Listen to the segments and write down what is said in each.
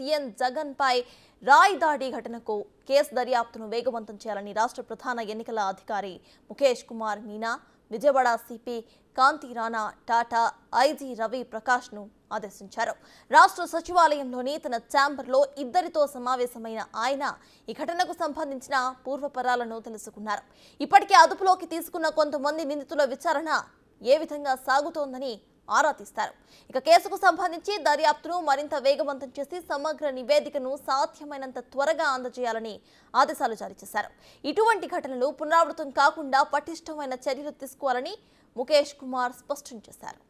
CM Jagan పై రాయ్ దాడి ఘటనకు case దర్యాప్తును వేగవంతం చేయాలని రాష్ట్ర ప్రధాన ఎన్నికల అధికారి ముఖేష్ కుమార్ మీనా, విజయవాడ సిపి కాంతి రాణా టాటా, ఐజీ రవి ప్రకాష్ను ఆదేశించారు. రాష్ట్ర సచివాలయంలోని తన ఛాంబర్లో ఇద్దరితో సమావేశమైన ఆయన ఈ ఘటనకు సంబంధించిన పూర్వపరాలను తెలుసుకున్నారు. ఇప్పటికే అదుపులోకి తీసుకున్న కొంతమంది నిందితుల విచారణ ఏ విధంగా సాగుతోందని ఆరా తీస్తారు. ఇక కేసుకు సంబంధించి దర్యాప్తును మరింత వేగవంతం చేసి సమగ్ర నివేదికను సాధ్యమైనంత త్వరగా అందజేయాలని ఆదేశాలు జారీ చేశారు. ఇటువంటి ఘటనలు పునరావృతం కాకుండా పటిష్టమైన చర్యలు తీసుకోవాలని ముఖేష్ కుమార్ స్పష్టం చేశారు.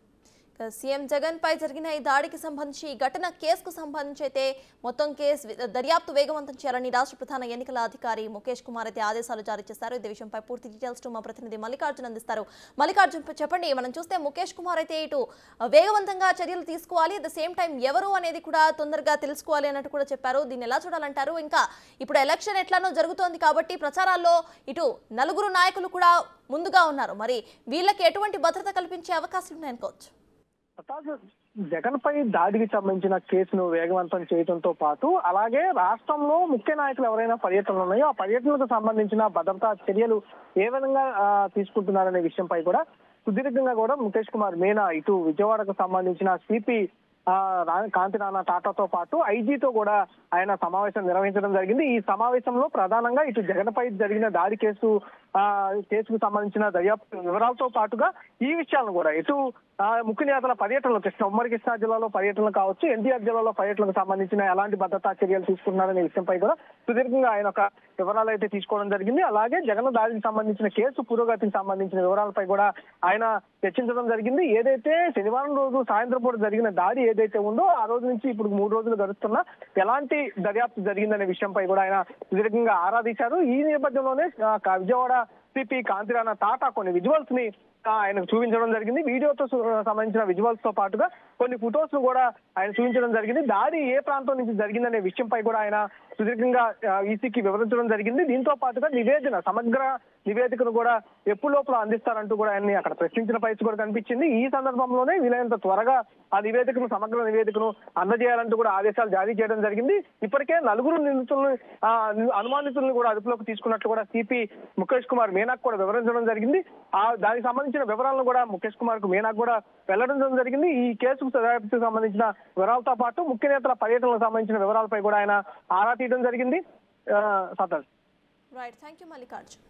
సీఎం జగన్ పై జరిగిన ఈ దాడికి సంబంధించి ఈ ఘటన కేసుకు సంబంధించి అయితే మొత్తం కేసు దర్యాప్తు వేగవంతం చేయాలని రాష్ట్ర ప్రధాన ఎన్నికల అధికారి ముఖేష్ కుమార్ అయితే ఆదేశాలు జారీ చేశారు. ఇదే విషయంపై పూర్తి డీటెయిల్స్ మా ప్రతినిధి మల్లికార్జున్ అందిస్తారు. మల్లికార్జున్ చెప్పండి, మనం చూస్తే ముఖేష్ కుమార్ అయితే ఇటు వేగవంతంగా చర్యలు తీసుకోవాలి, అట్ ద సేమ్ టైం ఎవరు అనేది కూడా తొందరగా తెలుసుకోవాలి అన్నట్టు కూడా చెప్పారు. దీన్ని ఎలా చూడాలంటారు? ఇంకా ఇప్పుడు ఎలక్షన్ ఎట్లానో జరుగుతోంది కాబట్టి ప్రచారాల్లో ఇటు నలుగురు నాయకులు కూడా ముందుగా ఉన్నారు. మరి వీళ్ళకి ఎటువంటి భద్రత కల్పించే అవకాశం ఉన్నాయనుకోవచ్చు? జగన్ పై దాడికి సంబంధించిన కేసును వేగవంతం చేయడంతో పాటు అలాగే రాష్ట్రంలో ముఖ్య నాయకులు ఎవరైనా పర్యటనలు ఉన్నాయో ఆ పర్యటనకు సంబంధించిన భద్రతా చర్యలు ఏ విధంగా తీసుకుంటున్నారనే విషయంపై కూడా సుదీర్ఘంగా కూడా ముఖేష్ కుమార్ మీనా ఇటు విజయవాడకు సంబంధించిన సిపి కాంతి రాణా టాటాతో పాటు ఐజీతో కూడా ఆయన సమావేశం నిర్వహించడం జరిగింది. ఈ సమావేశంలో ప్రధానంగా ఇటు జగన్ పై జరిగిన దాడి కేసుకు సంబంధించిన దర్యాప్తు వివరాలతో పాటుగా ఈ విషయాలను కూడా ఇటు ముఖ్య నేతల పర్యటనలు ఉమ్మడి కృష్ణా జిల్లాలో పర్యటనలు కావచ్చు, ఎన్టీఆర్ జిల్లాలో పర్యటనకు సంబంధించిన ఎలాంటి భద్రతా చర్యలు తీసుకున్నారనే విషయంపై కూడా సుదీర్ఘంగా ఆయన ఒక వివరాలు అయితే తీసుకోవడం జరిగింది. అలాగే జగన్ దాడికి సంబంధించిన కేసు పురోగతికి సంబంధించిన వివరాలపై కూడా ఆయన చర్చించడం జరిగింది. ఏదైతే శనివారం రోజు సాయంత్రం పూట జరిగిన దాడి ఏదైతే ఉందో ఆ రోజు నుంచి ఇప్పుడు 3 రోజులు గడుస్తున్నా ఎలాంటి దర్యాప్తు జరిగిందనే విషయంపై కూడా ఆయన సుదీర్ఘంగా ఆరా తీశారు. ఈ నేపథ్యంలోనే విజయవాడ సిపి కాంతి రాణా టాటా కొన్ని విజువల్స్ ని ఆయనకు చూపించడం జరిగింది. వీడియోతో సంబంధించిన విజువల్స్ తో పాటుగా కొన్ని ఫొటోస్ ను కూడా ఆయన చూపించడం జరిగింది. దాడి ఏ ప్రాంతం నుంచి జరిగిందనే విషయంపై కూడా ఆయన సుదీర్ఘంగా ఈసీకి వివరించడం జరిగింది. దీంతో పాటుగా సమగ్ర నివేదికను కూడా ఎప్పుడు లోపల అందిస్తారంటూ కూడా ఆయన్ని అక్కడ ప్రశ్నించిన పరిస్థితి కూడా కనిపించింది. ఈ సందర్భంలోనే వీలైనంత త్వరగా ఆ సమగ్ర నివేదికను అందజేయాలంటూ కూడా ఆదేశాలు జారీ చేయడం జరిగింది. ఇప్పటికే నలుగురు అనుమానితులను కూడా అదుపులోకి తీసుకున్నట్లు కూడా సిపి ముఖేష్ కుమార్ మీనాకు కూడా వివరించడం జరిగింది. దానికి సంబంధించిన వివరాలను కూడా ముఖేష్ కుమార్ కు మీనాకు కూడా వెల్లడించడం జరిగింది. ఈ కేసుకు సంబంధించిన వివరాలతో పాటు ముఖ్య నేతల పర్యటనకు సంబంధించిన వివరాలపై కూడా ఆయన ఆరా తీయడం జరిగింది. Right, thank you Mallikarjun.